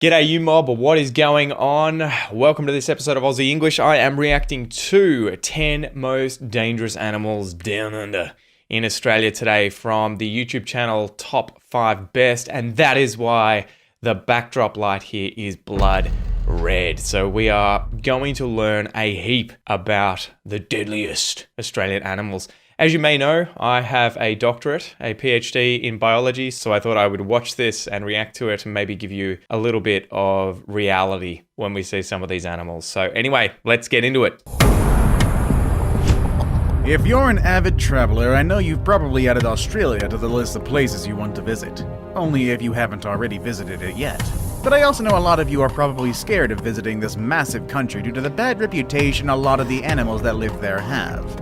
G'day you mob, what is going on? Welcome to this episode of Aussie English. I am reacting to 10 most dangerous animals down under in Australia today from the YouTube channel Top 5 Best, and that is why the backdrop light here is blood red. So we are going to learn a heap about the deadliest Australian animals. As you may know, I have a doctorate, a PhD in biology, so I thought I would watch this and react to it and maybe give you a little bit of reality when we see some of these animals. So anyway, let's get into it. If you're an avid traveler, I know you've probably added Australia to the list of places you want to visit. Only if you haven't already visited it yet. But I also know a lot of you are probably scared of visiting this massive country due to the bad reputation a lot of the animals that live there have.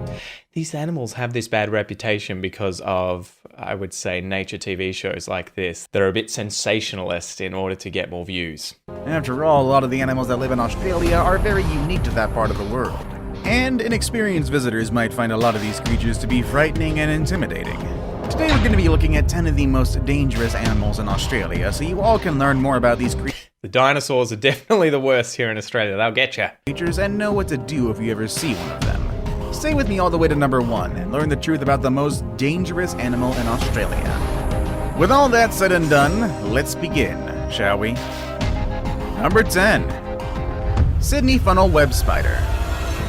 These animals have this bad reputation because of, I would say, nature TV shows like this that are a bit sensationalist in order to get more views. After all, a lot of the animals that live in Australia are very unique to that part of the world. And inexperienced visitors might find a lot of these creatures to be frightening and intimidating. Today we're going to be looking at 10 of the most dangerous animals in Australia, so you all can learn more about these The dinosaurs are definitely the worst here in Australia, they'll get you. creatures and know what to do if you ever see one of them. Stay with me all the way to number 1 and learn the truth about the most dangerous animal in Australia. With all that said and done, let's begin, shall we? Number 10. Sydney funnel web spider.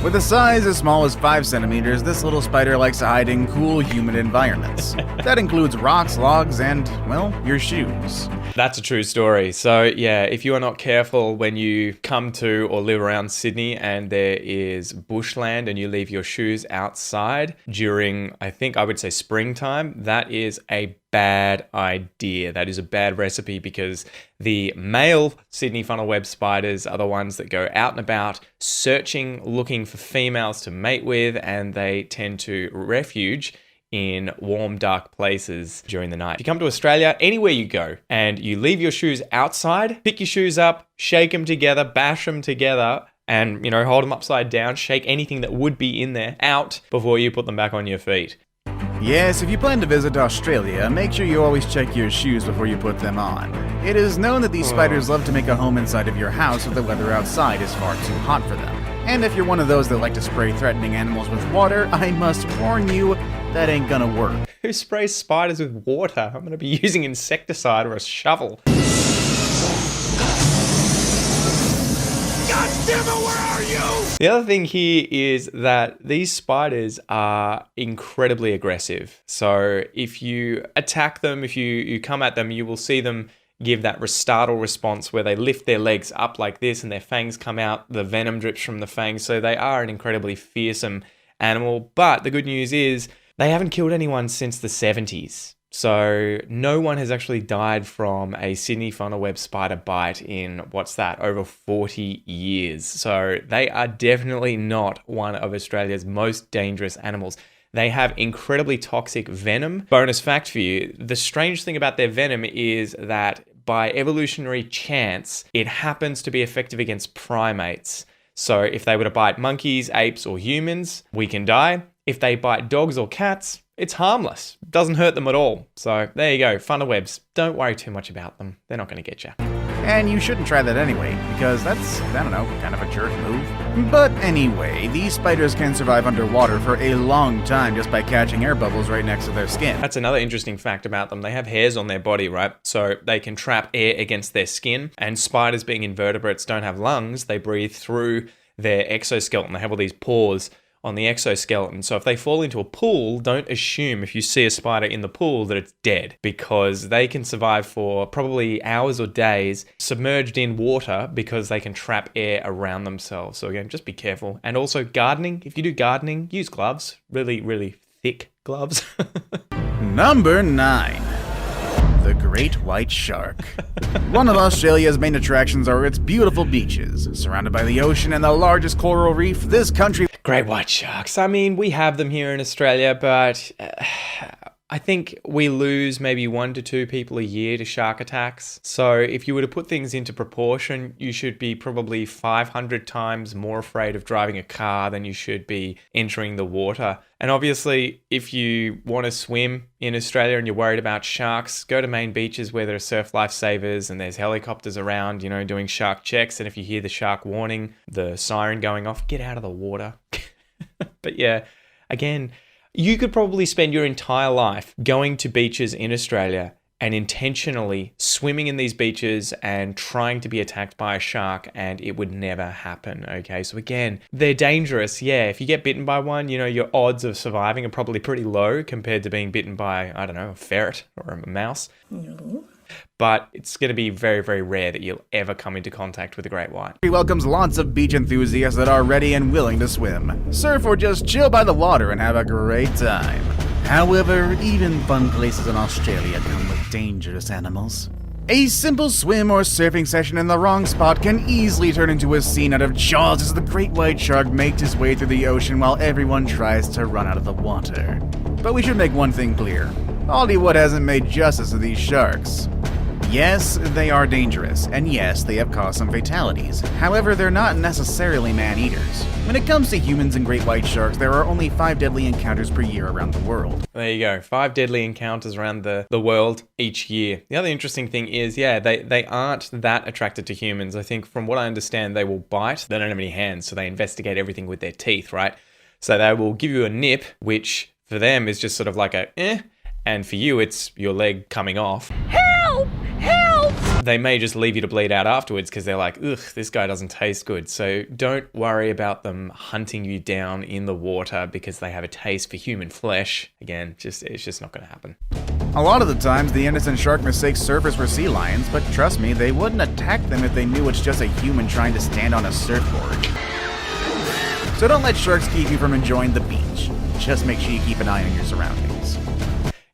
With a size as small as 5 centimeters, this little spider likes to hide in cool, humid environments. That includes rocks, logs, and, well, your shoes. That's a true story. So yeah, if you are not careful when you come to or live around Sydney and there is bushland and you leave your shoes outside during, I think I would say springtime, that is a bad idea. That is a bad recipe because the male Sydney funnel web spiders are the ones that go out and about searching, looking for females to mate with, and they tend to refuge in warm, dark places during the night. If you come to Australia, anywhere you go, and you leave your shoes outside, pick your shoes up, shake them together, bash them together, and, hold them upside down, shake anything that would be in there out before you put them back on your feet. Yes, if you plan to visit Australia, make sure you always check your shoes before you put them on. It is known that these spiders love to make a home inside of your house if the weather outside is far too hot for them. And if you're one of those that like to spray threatening animals with water, I must warn you, that ain't gonna work. Who sprays spiders with water? I'm gonna be using insecticide or a shovel. God damn it, where are you? The other thing here is that these spiders are incredibly aggressive. So if you attack them, if you come at them, you will see them give that startle response where they lift their legs up like this and their fangs come out, the venom drips from the fangs. So they are an incredibly fearsome animal. But the good news is they haven't killed anyone since the 70s. So no one has actually died from a Sydney funnel web spider bite in, over 40 years. So they are definitely not one of Australia's most dangerous animals. They have incredibly toxic venom. Bonus fact for you, the strange thing about their venom is that by evolutionary chance, it happens to be effective against primates. So if they were to bite monkeys, apes, or humans, we can die. If they bite dogs or cats, it's harmless. Doesn't hurt them at all. So there you go, funnel webs. Don't worry too much about them. They're not going to get you. And you shouldn't try that anyway, because that's, kind of a jerk move. But anyway, these spiders can survive underwater for a long time just by catching air bubbles right next to their skin. That's another interesting fact about them. They have hairs on their body, right? So they can trap air against their skin. And spiders, being invertebrates, don't have lungs. They breathe through their exoskeleton. They have all these pores on the exoskeleton. So if they fall into a pool, don't assume if you see a spider in the pool that it's dead, because they can survive for probably hours or days submerged in water because they can trap air around themselves. So again, just be careful. And also gardening, if you do gardening, use gloves, really, really thick gloves. Number 9. The Great White Shark. One of Australia's main attractions are its beautiful beaches. Surrounded by the ocean and the largest coral reef, this country... Great white sharks. I mean, we have them here in Australia, but I think we lose maybe 1 to 2 people a year to shark attacks. So if you were to put things into proportion, you should be probably 500 times more afraid of driving a car than you should be entering the water. And obviously, if you want to swim in Australia and you're worried about sharks, go to main beaches where there are surf lifesavers and there's helicopters around, doing shark checks. And if you hear the shark warning, the siren going off, get out of the water. But yeah, again, you could probably spend your entire life going to beaches in Australia and intentionally swimming in these beaches and trying to be attacked by a shark, and it would never happen, okay? So again, they're dangerous. Yeah, if you get bitten by one, your odds of surviving are probably pretty low compared to being bitten by, I don't know, a ferret or a mouse. No. But it's going to be very, very rare that you'll ever come into contact with a great white. He welcomes lots of beach enthusiasts that are ready and willing to swim, surf, or just chill by the water and have a great time. However, even fun places in Australia come with dangerous animals. A simple swim or surfing session in the wrong spot can easily turn into a scene out of Jaws as the great white shark makes his way through the ocean while everyone tries to run out of the water. But we should make one thing clear. Hollywood hasn't made justice of these sharks. Yes, they are dangerous, and yes, they have caused some fatalities. However, they're not necessarily man-eaters. When it comes to humans and great white sharks, there are only 5 deadly encounters per year around the world. There you go, 5 deadly encounters around the world each year. The other interesting thing is, they aren't that attracted to humans. I think from what I understand, they will bite. They don't have any hands, so they investigate everything with their teeth, right? So they will give you a nip, which for them is just sort of like a and for you, it's your leg coming off. Help! Help! They may just leave you to bleed out afterwards because they're like, ugh, this guy doesn't taste good. So don't worry about them hunting you down in the water because they have a taste for human flesh. Again, it's just not going to happen. A lot of the times, the innocent shark mistakes surfers for sea lions, but trust me, they wouldn't attack them if they knew it's just a human trying to stand on a surfboard. So don't let sharks keep you from enjoying the beach. Just make sure you keep an eye on your surroundings.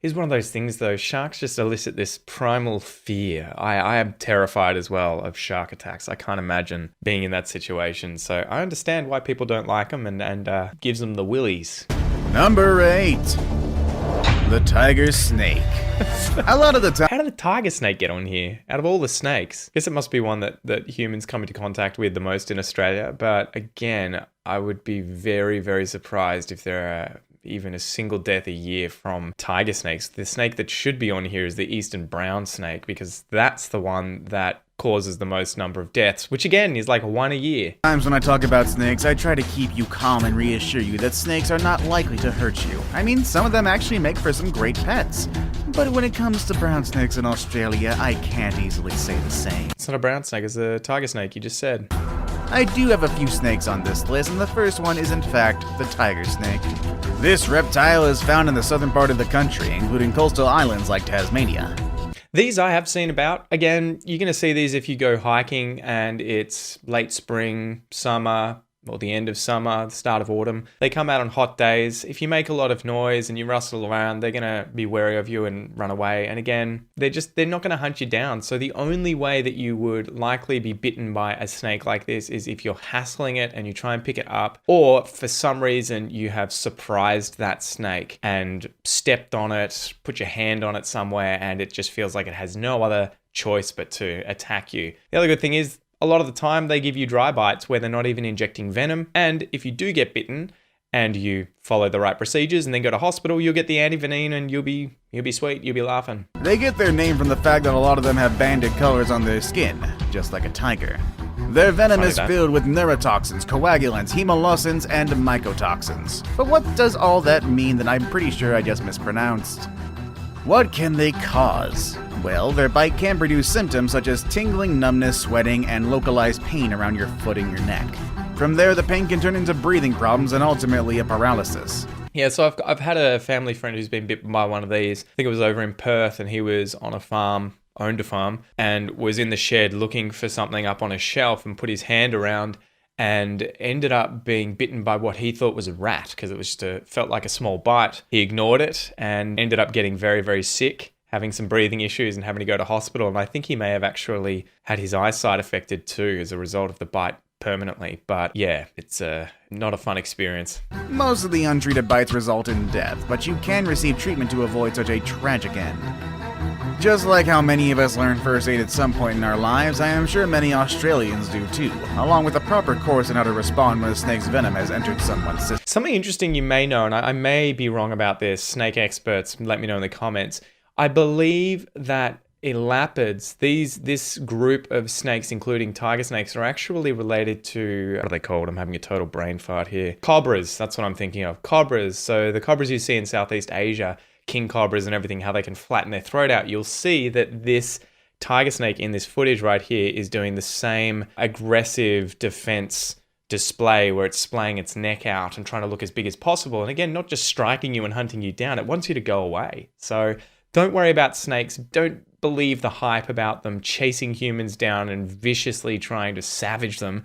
It's one of those things, though. Sharks just elicit this primal fear. I am terrified as well of shark attacks. I can't imagine being in that situation. So I understand why people don't like them and gives them the willies. Number 8. The tiger snake. A lot of the time. How did the tiger snake get on here? Out of all the snakes? I guess it must be one that humans come into contact with the most in Australia. But again, I would be very, very surprised if there are even a single death a year from tiger snakes. The snake that should be on here is the eastern brown snake, because that's the one that causes the most number of deaths, which again is like 1 a year. Times when I talk about snakes, I try to keep you calm and reassure you that snakes are not likely to hurt you. I mean, some of them actually make for some great pets. But when it comes to brown snakes in Australia, I can't easily say the same. It's not a brown snake, it's a tiger snake, you just said. I do have a few snakes on this list, and the first one is in fact the tiger snake. This reptile is found in the southern part of the country, including coastal islands like Tasmania. These I have seen about. Again, you're going to see these if you go hiking and it's late spring, summer, or the end of summer, the start of autumn. They come out on hot days. If you make a lot of noise and you rustle around, they're going to be wary of you and run away. And again, they're not going to hunt you down. So the only way that you would likely be bitten by a snake like this is if you're hassling it and you try and pick it up, or for some reason you have surprised that snake and stepped on it, put your hand on it somewhere, and it just feels like it has no other choice but to attack you. The other good thing is, a lot of the time they give you dry bites where they're not even injecting venom. And if you do get bitten and you follow the right procedures and then go to hospital, you'll get the antivenin and you'll be sweet, you'll be laughing. They get their name from the fact that a lot of them have banded colors on their skin, just like a tiger. Their venom is filled with neurotoxins, coagulants, hemolysins, and mycotoxins. But what does all that mean that I'm pretty sure I just mispronounced? What can they cause? Well, their bite can produce symptoms such as tingling, numbness, sweating, and localized pain around your foot and your neck. From there, the pain can turn into breathing problems and ultimately a paralysis. Yeah, so I've had a family friend who's been bitten by one of these. I think it was over in Perth, and he was on a farm, owned a farm, and was in the shed looking for something up on a shelf and put his hand around and ended up being bitten by what he thought was a rat because it was felt like a small bite. He ignored it and ended up getting very, very sick, having some breathing issues and having to go to hospital. And I think he may have actually had his eyesight affected too as a result of the bite permanently. But yeah, it's not a fun experience. Most of the untreated bites result in death, but you can receive treatment to avoid such a tragic end. Just like how many of us learn first aid at some point in our lives, I am sure many Australians do too, along with a proper course on how to respond when a snake's venom has entered someone's system. Something interesting you may know, and I may be wrong about this, snake experts, let me know in the comments. I believe that elapids, this group of snakes, including tiger snakes, are actually related to, what are they called? I'm having a total brain fart here. Cobras, that's what I'm thinking of. Cobras. So the cobras you see in Southeast Asia, king cobras and everything, how they can flatten their throat out, you'll see that this tiger snake in this footage right here is doing the same aggressive defense display where it's splaying its neck out and trying to look as big as possible. And again, not just striking you and hunting you down, it wants you to go away. So don't worry about snakes. Don't believe the hype about them chasing humans down and viciously trying to savage them.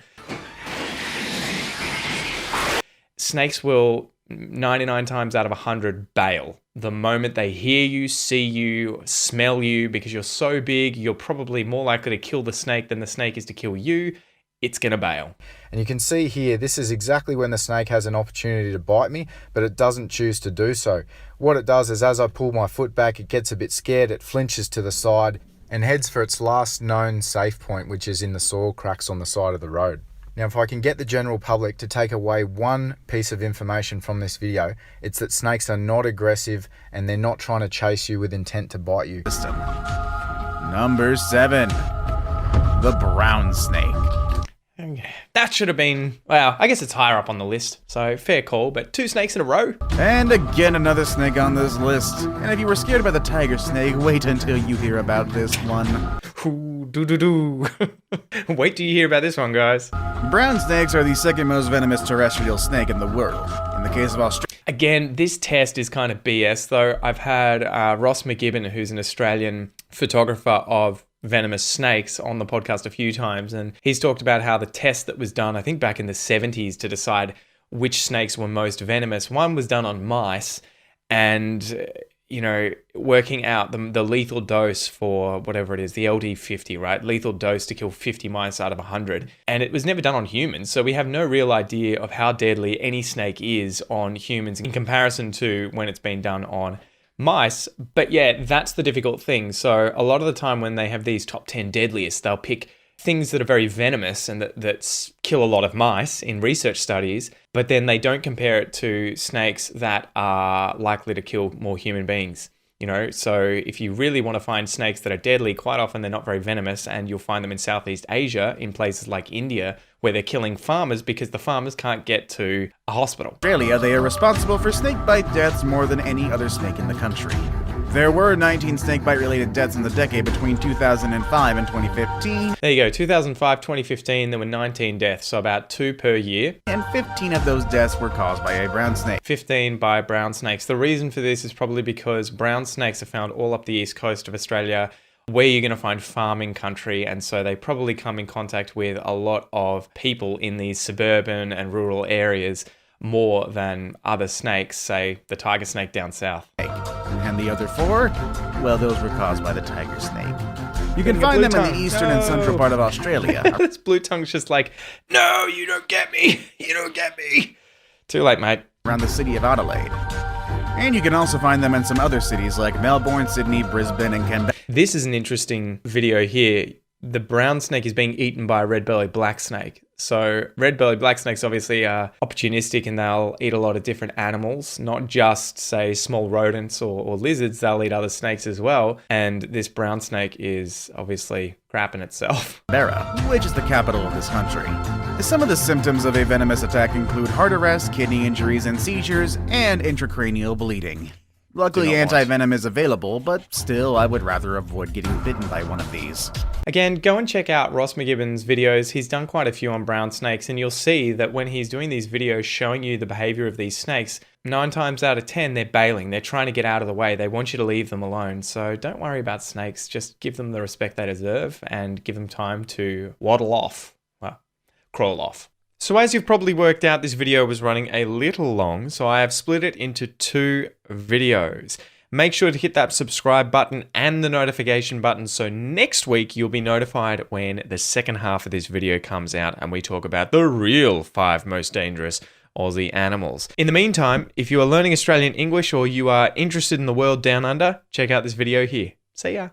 Snakes will 99 times out of 100 bail. The moment they hear you, see you, smell you, because you're so big, you're probably more likely to kill the snake than the snake is to kill you. It's going to bail. And you can see here, this is exactly when the snake has an opportunity to bite me, but it doesn't choose to do so. What it does is as I pull my foot back, it gets a bit scared, it flinches to the side and heads for its last known safe point, which is in the soil cracks on the side of the road. Now, if I can get the general public to take away one piece of information from this video, it's that snakes are not aggressive and they're not trying to chase you with intent to bite you. Number 7. The brown snake. That should have been, well, I guess it's higher up on the list, so fair call, but 2 snakes in a row. And again, another snake on this list. And if you were scared about the tiger snake, wait until you hear about this one. Ooh, do. Wait till you hear about this one, guys. Brown snakes are the second most venomous terrestrial snake in the world. In the case of Australia. Again, this test is kind of BS, though. I've had Ross McGibbon, who's an Australian photographer of venomous snakes, on the podcast a few times, and he's talked about how the test that was done, I think back in the 70s, to decide which snakes were most venomous, one was done on mice, and working out the lethal dose for whatever it is, the LD50, right? Lethal dose to kill 50 mice out of 100. And it was never done on humans, so we have no real idea of how deadly any snake is on humans in comparison to when it's been done on mice. But yeah, that's the difficult thing. So a lot of the time when they have these top 10 deadliest, they'll pick things that are very venomous and that kill a lot of mice in research studies, but then they don't compare it to snakes that are likely to kill more human beings. So if you really want to find snakes that are deadly, quite often they're not very venomous, and you'll find them in Southeast Asia, in places like India, where they're killing farmers because the farmers can't get to a hospital. Australia, they are responsible for snakebite deaths more than any other snake in the country. There were 19 snakebite-related deaths in the decade between 2005 and 2015. There you go, 2005, 2015, there were 19 deaths, so about 2 per year. And 15 of those deaths were caused by a brown snake. 15 by brown snakes. The reason for this is probably because brown snakes are found all up the east coast of Australia, where you're going to find farming country, and so they probably come in contact with a lot of people in these suburban and rural areas more than other snakes, say the tiger snake down south. And the other 4, well, those were caused by the tiger snake. You can find them in the eastern and central part of Australia. This blue tongue's just like, no, you don't get me. You don't get me. Too late, mate. Around the city of Adelaide. And you can also find them in some other cities like Melbourne, Sydney, Brisbane, and Canberra. This is an interesting video here. The brown snake is being eaten by a red-bellied black snake. So red-bellied black snakes obviously are opportunistic, and they'll eat a lot of different animals, not just, say, small rodents or lizards. They'll eat other snakes as well. And this brown snake is obviously crapping itself. Canberra, which is the capital of this country. Some of the symptoms of a venomous attack include heart arrest, kidney injuries and seizures, and intracranial bleeding. Luckily, anti-venom is available, but still, I would rather avoid getting bitten by one of these. Again, go and check out Ross McGibbon's videos. He's done quite a few on brown snakes, and you'll see that when he's doing these videos showing you the behavior of these snakes, 9 times out of 10, they're bailing. They're trying to get out of the way. They want you to leave them alone. So don't worry about snakes. Just give them the respect they deserve and give them time to waddle off. Well, crawl off. So as you've probably worked out, this video was running a little long, so I have split it into 2 videos. Make sure to hit that subscribe button and the notification button so next week you'll be notified when the second half of this video comes out and we talk about the real 5 most dangerous Aussie animals. In the meantime, if you are learning Australian English or you are interested in the world down under, check out this video here. See ya.